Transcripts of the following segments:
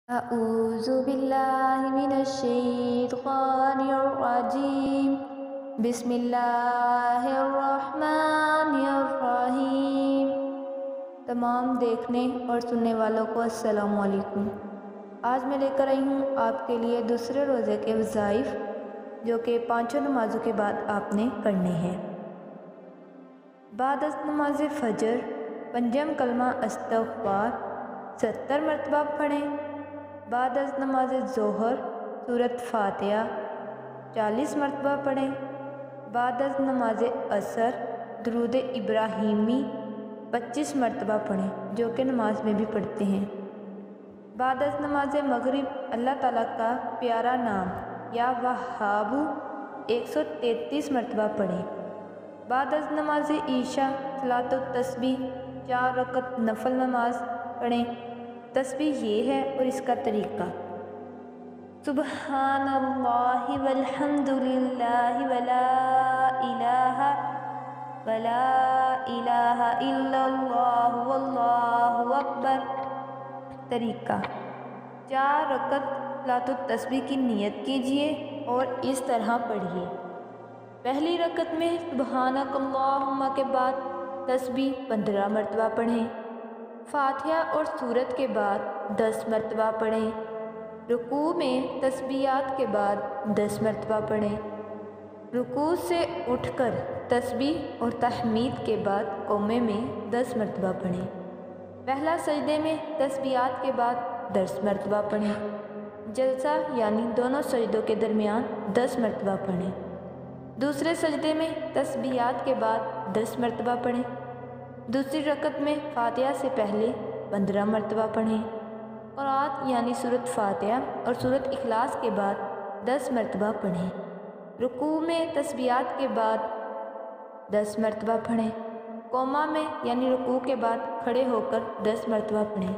अऊज़ु बिल्लाहि मिनश्शैतानिर्रजीम बिस्मिल्लाहिर्रहमानिर्रहीम। तमाम देखने और सुनने वालों को अस्सलामु अलैकुम। आज मैं लेकर आई हूँ आपके लिए दूसरे रोज़े के वज़ाइफ जो कि पाँचों नमाज़ों के बाद आपने करने हैं। बाद अज़ नमाज फ़जर पंजम कलमा इस्तग़फ़ार 70 मरतबा पढ़ें। बाद अज़ नमाज ज़ोहर सूरत फ़ातिहा 40 मरतबा पढ़ें। बाद अज़ नमाज असर दुरूद इब्राहीमी 25 मरतबा पढ़ें, जो कि नमाज में भी पढ़ते हैं। बाद अज़ नमाज मगरिब अल्लाह ताला का प्यारा नाम या वहाबु 133 मरतबा पढ़ें। बाद अज़ नमाज ईशा सलातो तस्बीह 4 रकत नफल नमाज पढ़ें। तस्बीह ये है और इसका तरीका सुबहानल्लाहि वल्हम्दुलिल्लाहि वला इलाहा इल्लल्लाह वल्लाहु अकबर। तरीका 4 रकत सलातो तस्बीह की नियत कीजिए और इस तरह पढ़िए। पहली रकत में सुबहानकल्लाहुम्मा के बाद तस्बीह 15 मरतबा पढ़ें। फातिहा और सूरत के बाद 10 मरतबा पढ़ें। रुकू में तस्बीहात के बाद 10 मरतबा पढ़ें। रुकू से उठकर तस्बीह और तहमीद के बाद कौमे में 10 मरतबा पढ़ें। पहला सजदे में तस्बीहात के बाद 10 मरतबा पढ़ें। जलसा यानी दोनों सजदों के दरमियान 10 मरतबा पढ़ें। दूसरे सजदे में तस्बीहात के बाद 10 मरतबा पढ़ें। दूसरी रकत में फातिहा से पहले 15 मरतबा पढ़ें। क़ुरात यानी सूरत फ़ातिहा और सूरत इखलास के बाद 10 मरतबा पढ़ें। रुकू में तस्बीहात के बाद 10 मरतबा पढ़ें। कौमा में यानी रुकू के बाद खड़े होकर 10 मरतबा पढ़ें।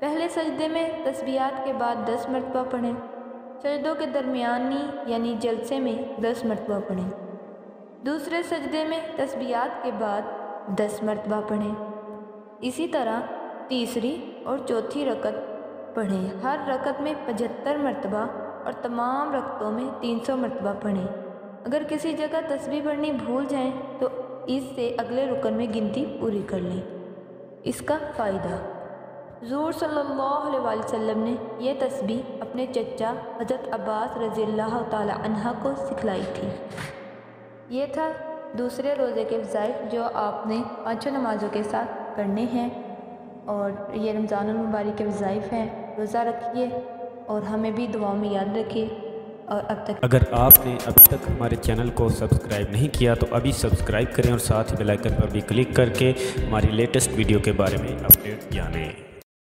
पहले सजदे में तस्बीहात के बाद 10 मरतबा पढ़ें। सजदों के दरमियानी यानी जलसे में 10 मरतबा पढ़ें। दूसरे सजदे में तस्बीहात के बाद 10 मरतबा पढ़ें। इसी तरह तीसरी और चौथी रकत पढ़ें। हर रकत में 75 मरतबा और तमाम रकतों में 300 मरतबा पढ़ें। अगर किसी जगह तस्बीह पढ़नी भूल जाएं तो इससे अगले रुकन में गिनती पूरी कर लें। इसका फ़ायदा हुज़ूर सल्लल्लाहु अलैहि वसल्लम ने यह तस्बीह अपने चचा हज़रत अब्बास रज़ियल्लाहु ताला अन्हा को सिखलाई थी। ये था दूसरे रोज़े के वज़ाइफ जो आपने पाँचों नमाज़ों के साथ करने हैं, और ये रमज़ानुल मुबारक के वज़ाइफ हैं। रोज़ा रखिए और हमें भी दुआओं में याद रखिए। और अगर आपने अब तक हमारे चैनल को सब्सक्राइब नहीं किया तो अभी सब्सक्राइब करें और साथ ही बेल आइकन पर भी क्लिक करके हमारी लेटेस्ट वीडियो के बारे में अपडेट जानें।